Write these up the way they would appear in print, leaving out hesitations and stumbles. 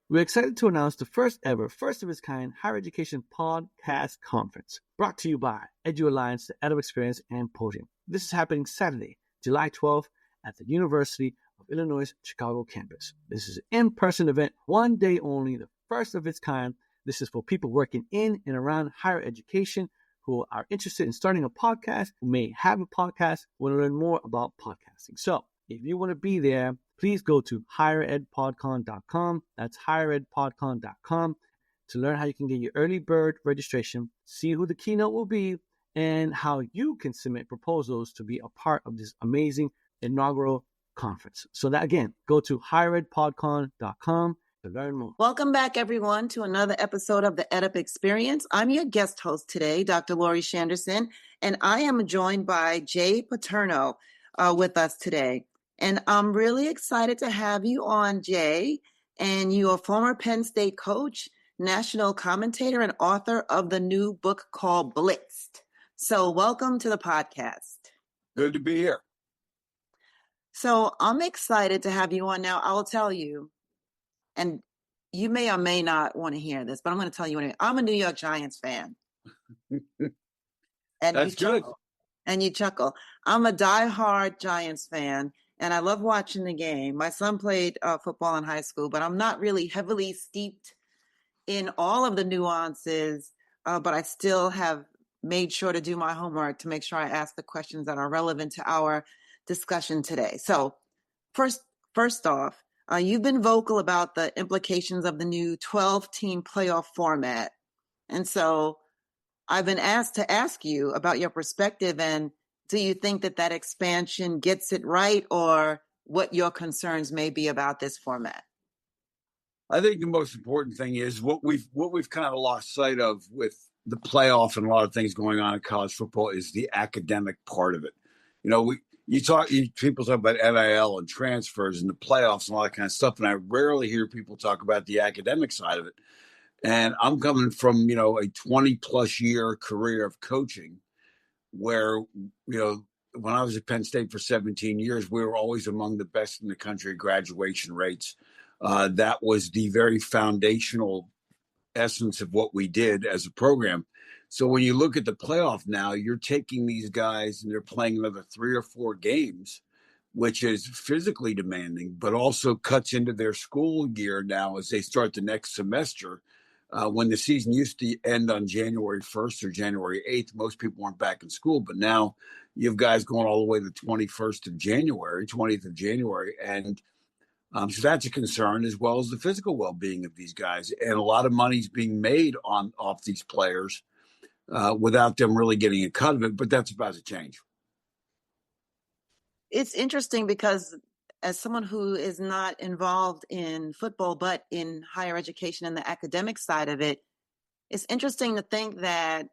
We're excited to announce the first ever, first of its kind higher education podcast conference brought to you by Edu Alliance, the EdUp Experience, and Podium. This is happening Saturday, July 12th at the University of Illinois Chicago campus. This is an in-person event, one day only, the first of its kind. This is for people working in and around higher education who are interested in starting a podcast, who may have a podcast, want to learn more about podcasting. So if you want to be there, please go to higheredpodcon.com. That's higheredpodcon.com to learn how you can get your early bird registration, see who the keynote will be, and how you can submit proposals to be a part of this amazing inaugural conference. So that, again, go to higheredpodcon.com to learn more. Welcome back, everyone, to another episode of the EdUp Experience. I'm your guest host today, Dr. Lori Shanderson, and I am joined by Jay Paterno with us today. And I'm really excited to have you on, Jay. And you're a former Penn State coach, national commentator, and author of the new book called Blitzed. So welcome to the podcast. Good to be here. So I'm excited to have you on now. I will tell you, and you may or may not want to hear this, but I'm going to tell you anyway. I'm a New York Giants fan. And that's good. And you chuckle. I'm a diehard Giants fan, and I love watching the game. My son played football in high school, but I'm not really heavily steeped in all of the nuances, but I still have made sure to do my homework to make sure I ask the questions that are relevant to our discussion today. So first off, you've been vocal about the implications of the new 12-team playoff format. And so I've been asked to ask you about your perspective, and do you think that expansion gets it right, or what your concerns may be about this format? I think the most important thing is what we've kind of lost sight of with the playoff and a lot of things going on in college football is the academic part of it. You know, people talk about NIL and transfers and the playoffs and all that kind of stuff, and I rarely hear people talk about the academic side of it. And I'm coming from, a 20-plus year career of coaching where, when I was at Penn State for 17 years, we were always among the best in the country graduation rates. That was the very foundational essence of what we did as a program. So when you look at the playoff now, you're taking these guys and they're playing another 3 or 4 games, which is physically demanding, but also cuts into their school year now as they start the next semester. When the season used to end on January 1st or January 8th, most people weren't back in school. But now you have guys going all the way to the 20th of January. And so that's a concern, as well as the physical well-being of these guys. And a lot of money's being made off these players without them really getting a cut of it. But that's about to change. It's interesting because as someone who is not involved in football, but in higher education and the academic side of it, it's interesting to think that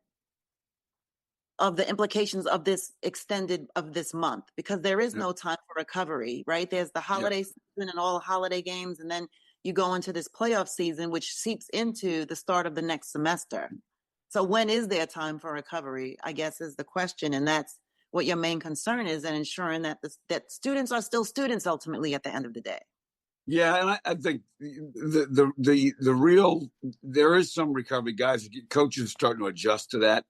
of the implications of this month, because there is no time for recovery, right? There's the holiday season and all the holiday games, and then you go into this playoff season, which seeps into the start of the next semester. So when is there time for recovery, I guess, is the question. And that's what your main concern is, and ensuring that that students are still students ultimately at the end of the day. Yeah, and I think there is some recovery. Guys, coaches are starting to adjust to that,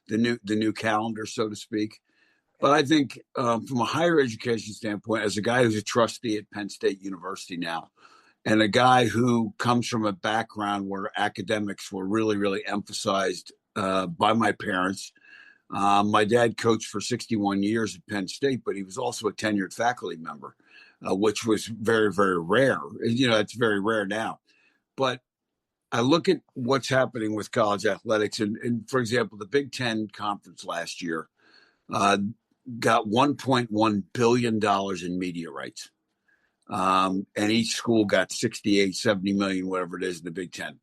the new calendar, so to speak. But I think from a higher education standpoint, as a guy who's a trustee at Penn State University now, and a guy who comes from a background where academics were really, really emphasized by my parents. My dad coached for 61 years at Penn State, but he was also a tenured faculty member, which was very, very rare. It's very rare now. But I look at what's happening with college athletics. And for example, the Big Ten Conference last year got $1.1 billion in media rights. And each school got 68, 70 million, whatever it is in the Big Ten.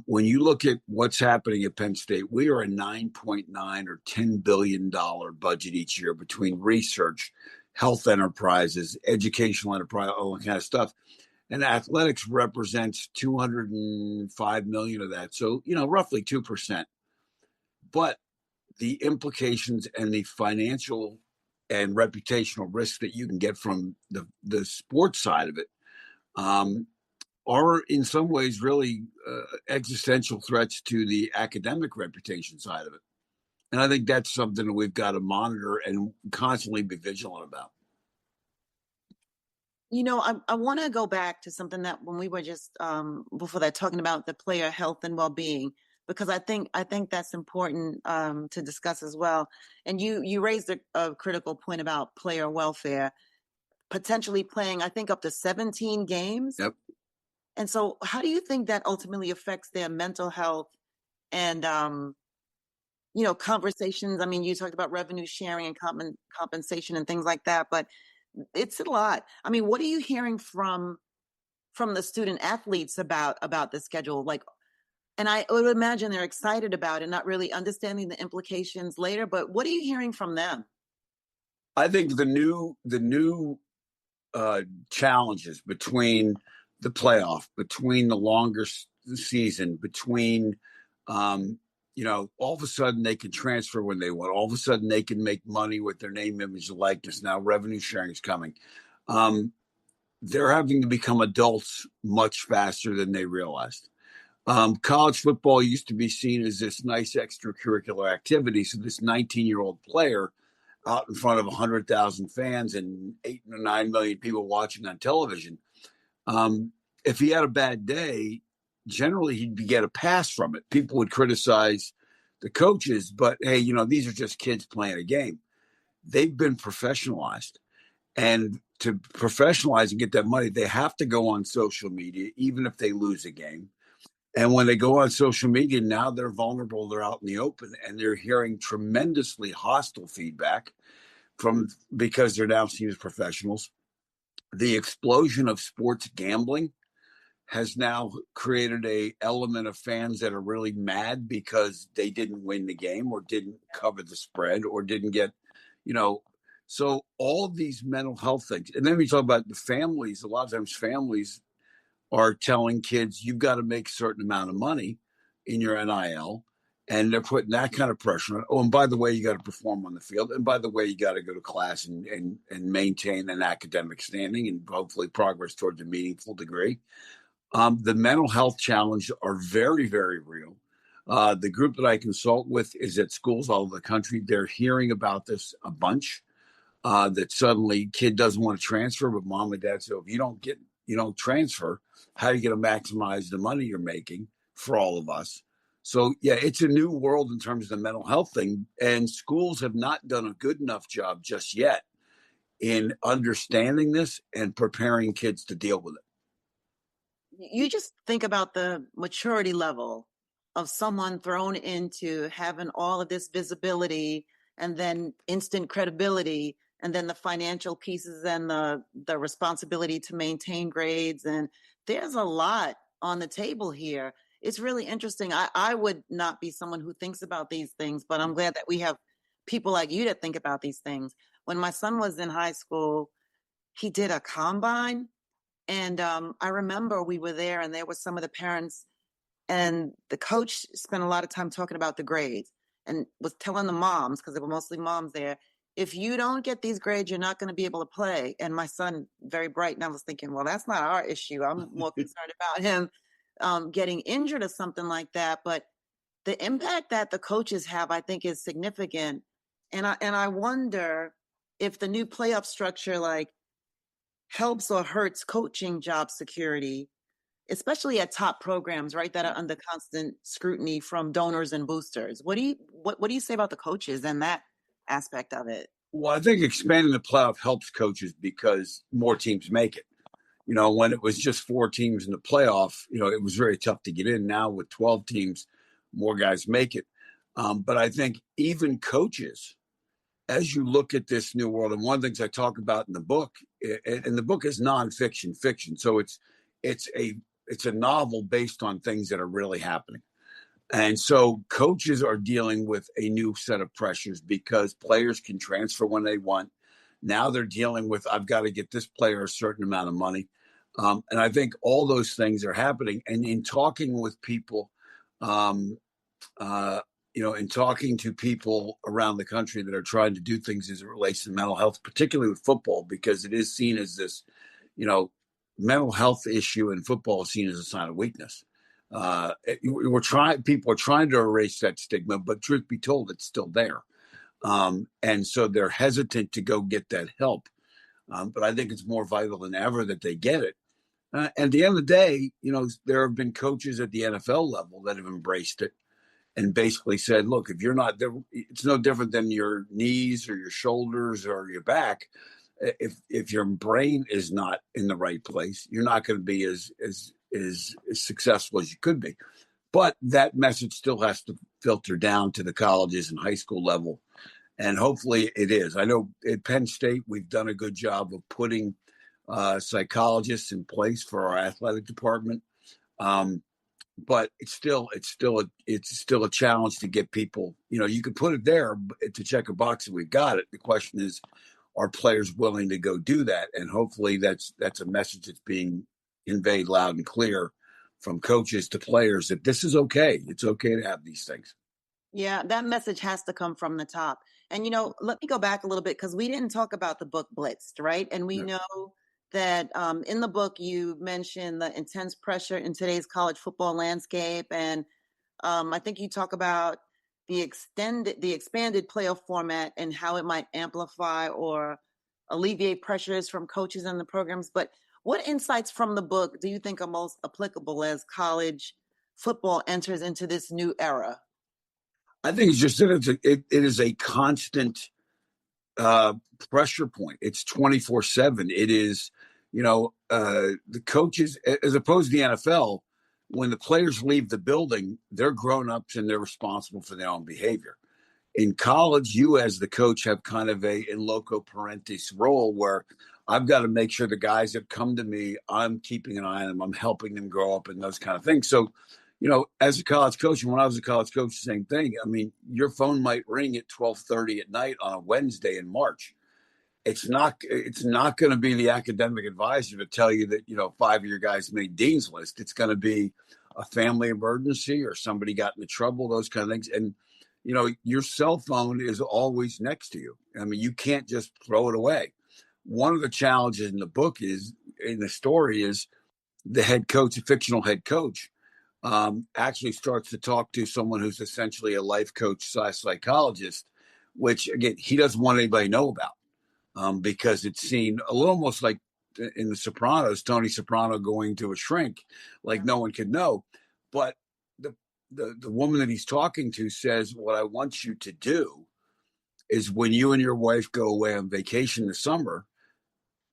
When you look at what's happening at Penn State, we are a $9.9 or $10 billion budget each year between research, health enterprises, educational enterprise, all that kind of stuff. And athletics represents 205 million of that. So, roughly 2%. But the implications and the financial and reputational risk that you can get from the sports side of it are in some ways really existential threats to the academic reputation side of it. And I think that's something that we've got to monitor and constantly be vigilant about. I want to go back to something that when we were just before that talking about the player health and well-being, because I think that's important to discuss as well. And you raised a critical point about player welfare, potentially playing, I think, up to 17 games. Yep. And so how do you think that ultimately affects their mental health and conversations? I mean, you talked about revenue sharing and compensation and things like that, but it's a lot. I mean, what are you hearing from the student athletes about the schedule? Like, and I would imagine they're excited about it, not really understanding the implications later, but what are you hearing from them? I think the new challenges between the playoff, between the longer season, between all of a sudden they can transfer when they want. All of a sudden they can make money with their name, image, and likeness. Now revenue sharing is coming. They're having to become adults much faster than they realized. College football used to be seen as this nice extracurricular activity. So this 19-year-old player out in front of 100,000 fans and 8 or 9 million people watching on television, if he had a bad day, generally he'd get a pass from it. People would criticize the coaches, but hey, these are just kids playing a game. They've been professionalized. And to professionalize and get that money, they have to go on social media, even if they lose a game. And when they go on social media, now they're vulnerable. They're out in the open, and they're hearing tremendously hostile feedback because they're now seen as professionals. The explosion of sports gambling has now created a element of fans that are really mad because they didn't win the game or didn't cover the spread or didn't get, so all of these mental health things. And then we talk about the families. A lot of times families are telling kids, you've got to make a certain amount of money in your NIL. And they're putting that kind of pressure on. Oh, and by the way, you got to perform on the field. And by the way, you got to go to class and maintain an academic standing and hopefully progress towards a meaningful degree. The mental health challenges are very, very real. The group that I consult with is at schools all over the country. They're hearing about this a bunch. That suddenly kid doesn't want to transfer, but mom and dad say, if you don't transfer, how are you going to maximize the money you're making for all of us? So yeah, it's a new world in terms of the mental health thing, and schools have not done a good enough job just yet in understanding this and preparing kids to deal with it. You just think about the maturity level of someone thrown into having all of this visibility and then instant credibility and then the financial pieces and the responsibility to maintain grades. And there's a lot on the table here. It's really interesting. I would not be someone who thinks about these things, but I'm glad that we have people like you that think about these things. When my son was in high school, he did a combine. And I remember we were there and there were some of the parents and the coach spent a lot of time talking about the grades and was telling the moms, because there were mostly moms there, if you don't get these grades, you're not going to be able to play. And my son, very bright, and I was thinking, well, that's not our issue. I'm more concerned about him getting injured or something like that. But the impact that the coaches have, I think, is significant. And I wonder if the new playoff structure helps or hurts coaching job security, especially at top programs, right, that are under constant scrutiny from donors and boosters. What do you say about the coaches and that aspect of it? Well, I think expanding the playoff helps coaches because more teams make it. When it was just 4 teams in the playoff, it was very tough to get in. Now with 12 teams, more guys make it. But I think even coaches, as you look at this new world, and one of the things I talk about in the book, and the book is nonfiction, fiction. So it's a novel based on things that are really happening. And so coaches are dealing with a new set of pressures because players can transfer when they want. Now they're dealing with, I've got to get this player a certain amount of money. And I think all those things are happening. And in talking with people, in talking to people around the country that are trying to do things as it relates to mental health, particularly with football, because it is seen as this, mental health issue in football is seen as a sign of weakness. People are trying to erase that stigma, but truth be told, it's still there. And so they're hesitant to go get that help. But I think it's more vital than ever that they get it. And at the end of the day, there have been coaches at the NFL level that have embraced it and basically said, look, if you're not there, it's no different than your knees or your shoulders or your back. If your brain is not in the right place, you're not going to be as successful as you could be. But that message still has to filter down to the colleges and high school level. And hopefully it is. I know at Penn State, we've done a good job of putting psychologists in place for our athletic department. But it's still a challenge to get people, you could put it there to check a box and we've got it. The question is, are players willing to go do that? And hopefully that's a message that's being conveyed loud and clear from coaches to players that this is okay. It's okay to have these things. Yeah, that message has to come from the top. And, let me go back a little bit because we didn't talk about the book Blitzed, right? And we know that in the book, you mentioned the intense pressure in today's college football landscape. And I think you talk about the expanded playoff format and how it might amplify or alleviate pressures from coaches and the programs. But what insights from the book do you think are most applicable as college football enters into this new era? I think it's just that it is a constant pressure point. It's 24/7. It is, the coaches, as opposed to the NFL, when the players leave the building, they're grown-ups and they're responsible for their own behavior. In college, you as the coach have kind of a in loco parentis role where I've got to make sure the guys that come to me, I'm keeping an eye on them. I'm helping them grow up and those kind of things. So, as a college coach, and when I was a college coach, the same thing. I mean, your phone might ring at 12:30 at night on a Wednesday in March. It's not going to be the academic advisor to tell you that, 5 of your guys made dean's list. It's going to be a family emergency or somebody got into trouble, those kind of things. And, your cell phone is always next to you. I mean, you can't just throw it away. One of the challenges in the book is, in the story, is the head coach, a fictional head coach, actually starts to talk to someone who's essentially a life coach / psychologist, which, again, he doesn't want anybody to know about, because it's seen a little almost like in The Sopranos, Tony Soprano going to a shrink, like no one could know. But the woman that he's talking to says, what I want you to do is when you and your wife go away on vacation this summer,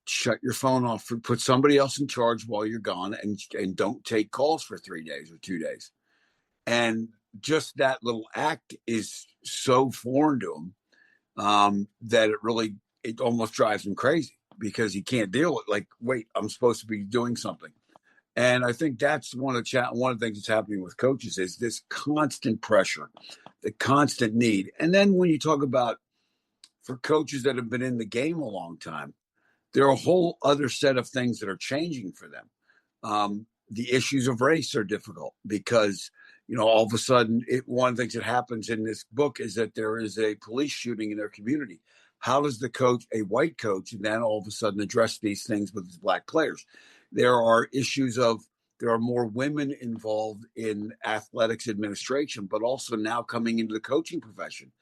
shut your phone off, put somebody else in charge while you're gone, and don't take calls for 3 days or 2 days. And just that little act is so foreign to him that it almost drives him crazy because he can't deal with, like, wait, I'm supposed to be doing something. And I think that's one of the things that's happening with coaches is this constant pressure, the constant need. And then when you talk about for coaches that have been in the game a long time, there are a whole other set of things that are changing for them. The issues of race are difficult because, all of a sudden, one of the things that happens in this book is that there is a police shooting in their community. How does a white coach, then all of a sudden address these things with his black players? There are issues there are more women involved in athletics administration, but also now coming into the coaching profession.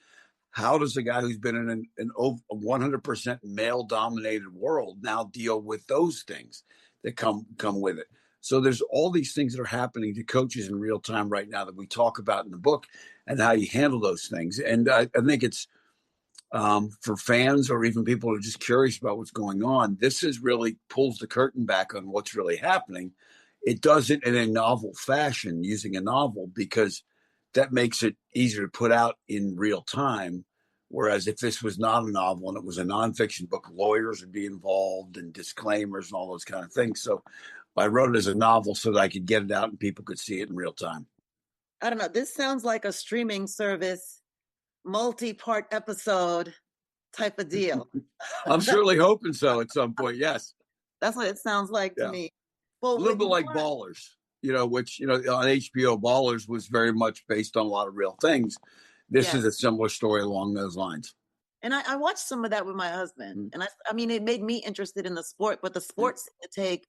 How does a guy who's been in an 100% male-dominated world now deal with those things that come with it? So there's all these things that are happening to coaches in real time right now that we talk about in the book and how you handle those things. And I think it's for fans or even people who are just curious about what's going on, this is really pulls the curtain back on what's really happening. It does it in a novel fashion using a novel because that makes it easier to put out in real time. Whereas if this was not a novel and it was a nonfiction book, lawyers would be involved and disclaimers and all those kind of things. So I wrote it as a novel so that I could get it out and people could see it in real time. I don't know. This sounds like a streaming service, multi-part episode type of deal. I'm certainly hoping so at some point. Yes. That's what it sounds like to me. Well, a little bit like Ballers, which, on HBO, Ballers was very much based on a lot of real things. This is a similar story along those lines. And I watched some of that with my husband. And I mean, it made me interested in the sport, but the sport seemed to take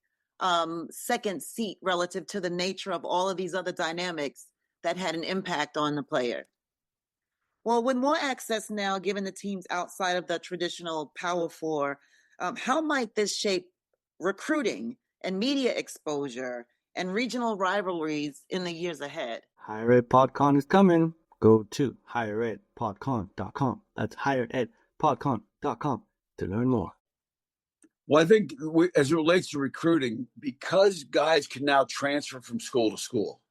second seat relative to the nature of all of these other dynamics that had an impact on the player. Well, with more access now given the teams outside of the traditional Power Four, how might this shape recruiting and media exposure and regional rivalries in the years ahead? Higher Ed PodCon is coming. Go to higheredpodcon.com. That's higheredpodcon.com to learn more. Well, I think as it relates to recruiting, because guys can now transfer from school to school,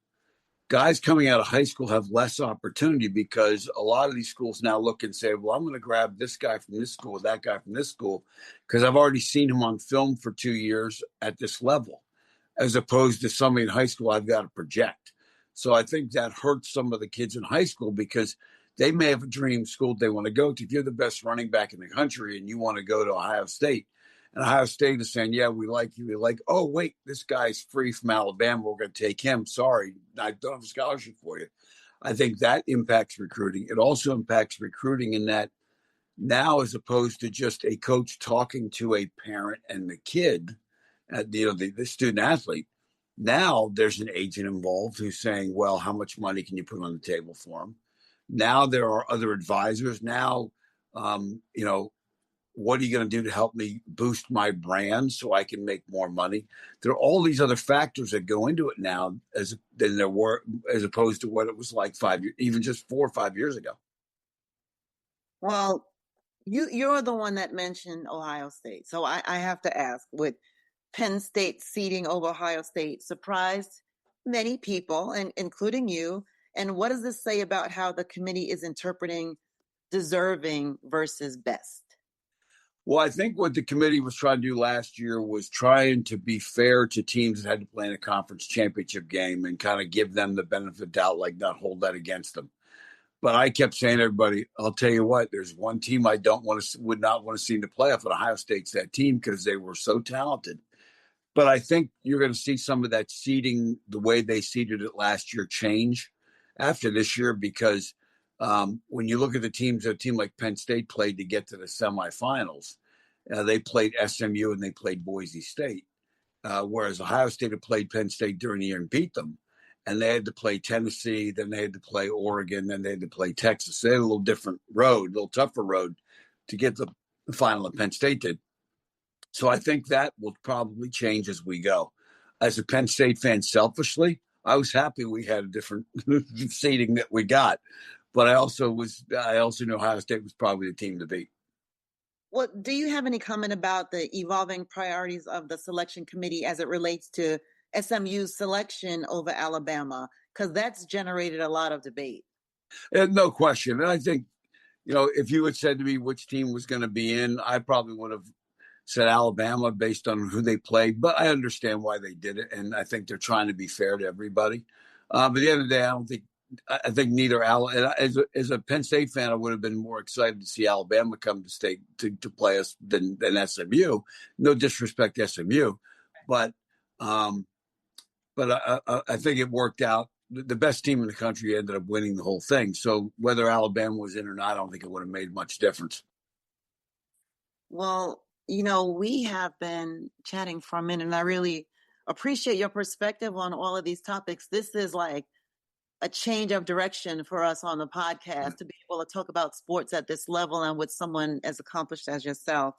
guys coming out of high school have less opportunity because a lot of these schools now look and say, well, I'm going to grab this guy from this school, that guy from this school, because I've already seen him on film for 2 years at this level, as opposed to somebody in high school I've got to project. So I think that hurts some of the kids in high school because they may have a dream school they want to go to. If you're the best running back in the country and you want to go to Ohio State, and Ohio State is saying, yeah, we like you. We're like, oh, wait, this guy's free from Alabama. We're going to take him. Sorry, I don't have a scholarship for you. I think that impacts recruiting. It also impacts recruiting in that now, as opposed to just a coach talking to a parent and the kid, the student athlete, now there's an agent involved who's saying, well, how much money can you put on the table for him? Now there are other advisors. Now, what are you going to do to help me boost my brand so I can make more money? There are all these other factors that go into it now as opposed to what it was like 5 years, even just 4 or 5 years ago. Well, you're the one that mentioned Ohio State. So I have to ask, with Penn State seating over Ohio State surprised many people, and including you. And what does this say about how the committee is interpreting deserving versus best? Well, I think what the committee was trying to do last year was trying to be fair to teams that had to play in a conference championship game and kind of give them the benefit of doubt, like not hold that against them. But I kept saying to everybody, I'll tell you what, there's one team I would not want to see in the playoff, and Ohio State's that team because they were so talented. But I think you're going to see some of that seeding, the way they seeded it last year, change after this year because when you look at the teams, a team like Penn State played to get to the semifinals, they played SMU and they played Boise State, whereas Ohio State had played Penn State during the year and beat them. And they had to play Tennessee, then they had to play Oregon, then they had to play Texas. They had a little different road, a little tougher road to get the final that Penn State did. So I think that will probably change as we go. As a Penn State fan, selfishly, I was happy we had a different seeding that we got. But I also knew Ohio State was probably the team to beat. Well, do you have any comment about the evolving priorities of the selection committee as it relates to SMU's selection over Alabama? Because that's generated a lot of debate. No question. And I think, if you had said to me which team was going to be in, I probably would have said Alabama based on who they played. But I understand why they did it. And I think they're trying to be fair to everybody. But at the end of the day, I think neither as a Penn State fan, I would have been more excited to see Alabama come to state to play us than SMU. No disrespect to SMU, but I think it worked out. The best team in the country ended up winning the whole thing. So whether Alabama was in or not, I don't think it would have made much difference. Well, we have been chatting for a minute, and I really appreciate your perspective on all of these topics. This is like a change of direction for us on the podcast to be able to talk about sports at this level and with someone as accomplished as yourself.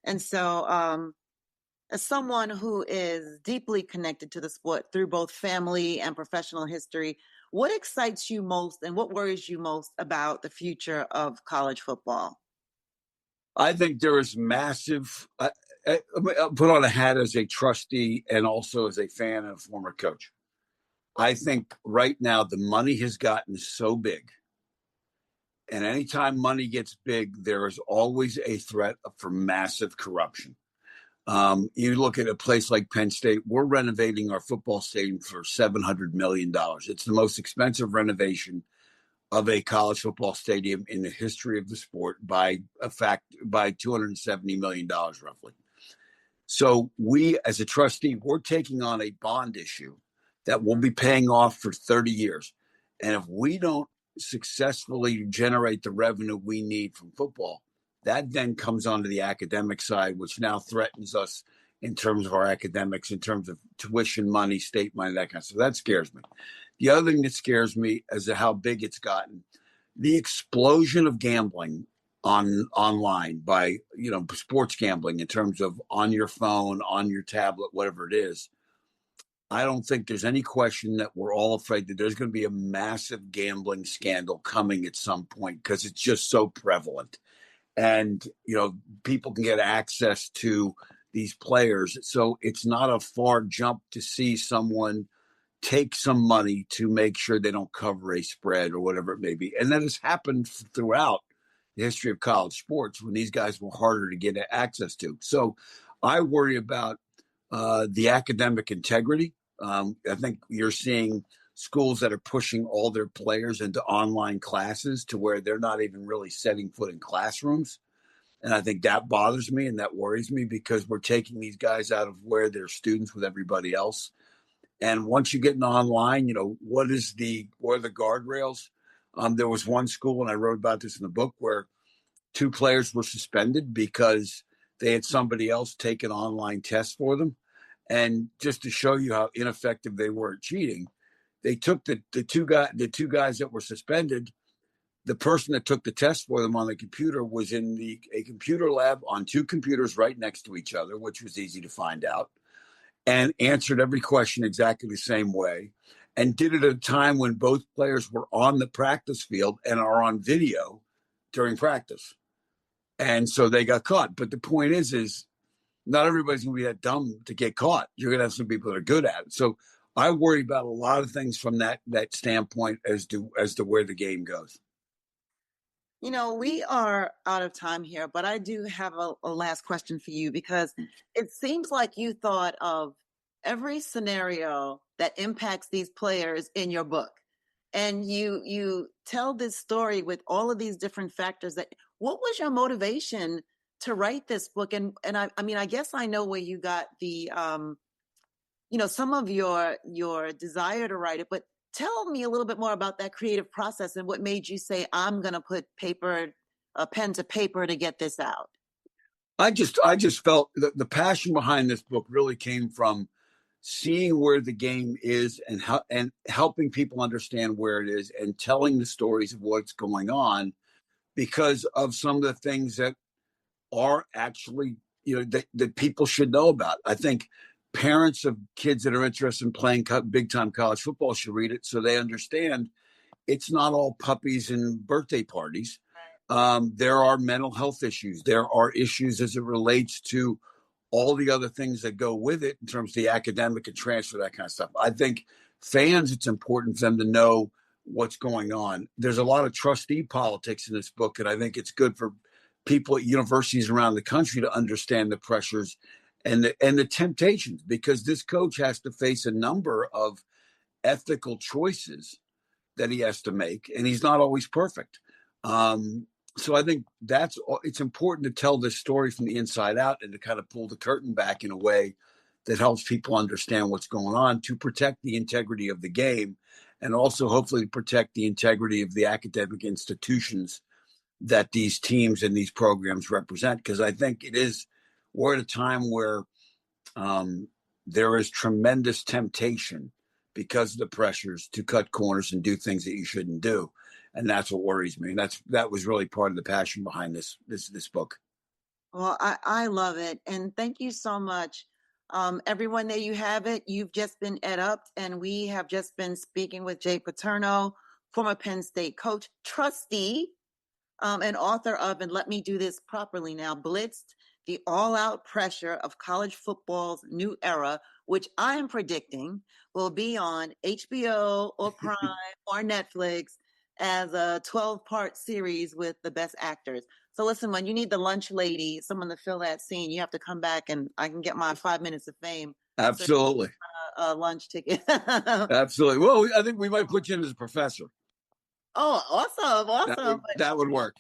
And so, as someone who is deeply connected to the sport through both family and professional history, what excites you most and what worries you most about the future of college football? I think there is massive. I'll put on a hat as a trustee and also as a fan and a former coach. I think right now the money has gotten so big. And anytime money gets big, there is always a threat for massive corruption. You look at a place like Penn State, we're renovating our football stadium for $700 million. It's the most expensive renovation of a college football stadium in the history of the sport by $270 million roughly. So we, as a trustee, we're taking on a bond issue that we'll be paying off for 30 years. And if we don't successfully generate the revenue we need from football, that then comes onto the academic side, which now threatens us in terms of our academics, in terms of tuition money, state money, that kind of stuff. That scares me. The other thing that scares me is how big it's gotten. The explosion of gambling online by, sports gambling in terms of on your phone, on your tablet, whatever it is. I don't think there's any question that we're all afraid that there's going to be a massive gambling scandal coming at some point because it's just so prevalent. And, people can get access to these players. So it's not a far jump to see someone take some money to make sure they don't cover a spread or whatever it may be. And that has happened throughout the history of college sports when these guys were harder to get access to. So I worry about the academic integrity. I think you're seeing schools that are pushing all their players into online classes to where they're not even really setting foot in classrooms. And I think that bothers me and that worries me because we're taking these guys out of where they're students with everybody else. And once you get in online, what are the guardrails? There was one school, and I wrote about this in the book, where 2 players were suspended because they had somebody else take an online test for them. And just to show you how ineffective they were at cheating, they took the two guys that were suspended. The person that took the test for them on the computer was in a computer lab on 2 computers right next to each other, which was easy to find out, and answered every question exactly the same way, and did it at a time when both players were on the practice field and are on video during practice. And so they got caught. But the point is not everybody's going to be that dumb to get caught. You're going to have some people that are good at it. So I worry about a lot of things from that standpoint as to where the game goes. We are out of time here, but I do have a last question for you because it seems like you thought of every scenario that impacts these players in your book. And you tell this story with all of these different factors. What was your motivation to write this book? And I guess I know where you got the, some of your desire to write it, but tell me a little bit more about that creative process and what made you say, I'm going to put pen to paper to get this out. I just felt the passion behind this book really came from seeing where the game is and helping people understand where it is and telling the stories of what's going on because of some of the things that are actually, that people should know about. I think parents of kids that are interested in playing big time college football should read it so they understand it's not all puppies and birthday parties. There are mental health issues. There are issues as it relates to all the other things that go with it in terms of the academic and transfer, that kind of stuff. I think fans, it's important for them to know what's going on. There's a lot of trustee politics in this book, and I think it's good for people at universities around the country to understand the pressures and the temptations, because this coach has to face a number of ethical choices that he has to make, and he's not always perfect. So I think it's important to tell this story from the inside out and to kind of pull the curtain back in a way that helps people understand what's going on to protect the integrity of the game and also hopefully protect the integrity of the academic institutions that these teams and these programs represent. Because I think we're at a time where there is tremendous temptation because of the pressures to cut corners and do things that you shouldn't do. And that's what worries me. And that was really part of the passion behind this book. Well, I love it. And thank you so much. Everyone, there you have it. You've just been EdUp, and we have just been speaking with Jay Paterno, former Penn State coach, trustee, and author of And Let Me Do This Properly Now, Blitzed, the all-out pressure of college football's new era, which I am predicting will be on HBO or Prime or Netflix as a 12-part series with the best actors. So listen, when you need the lunch lady, someone to fill that scene, you have to come back and I can get my 5 minutes of fame. Absolutely. A lunch ticket. Absolutely. Well, I think we might put you in as a professor. Oh, awesome. That would work.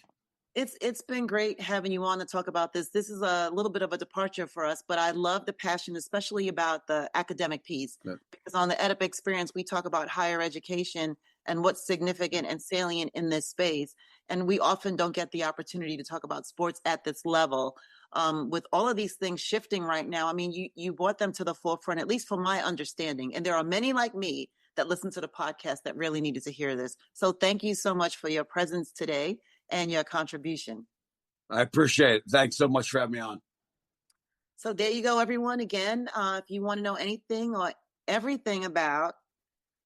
It's been great having you on to talk about this. This is a little bit of a departure for us, but I love the passion, especially about the academic piece. Yeah. Because on the EdUp experience, we talk about higher education and what's significant and salient in this space. And we often don't get the opportunity to talk about sports at this level. With all of these things shifting right now, I mean, you brought them to the forefront, at least from my understanding. And there are many like me that listen to the podcast that really needed to hear this. So thank you so much for your presence today and your contribution. I appreciate it. Thanks so much for having me on. So there you go, everyone. Again, if you want to know anything or everything about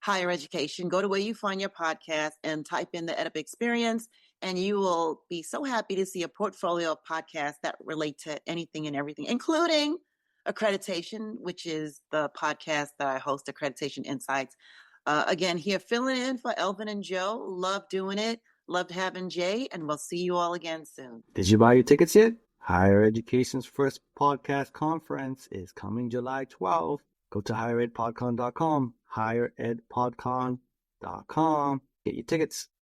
higher education, go to where you find your podcast and type in the EdUp experience, and you will be so happy to see a portfolio of podcasts that relate to anything and everything, including accreditation, which is the podcast that I host, Accreditation Insights. Again, here filling in for Elvin and Joe. Love doing it. Loved having Jay, and we'll see you all again soon. Did you buy your tickets yet? Higher Education's first podcast conference is coming July 12th. Go to higheredpodcon.com, higheredpodcon.com. Get your tickets.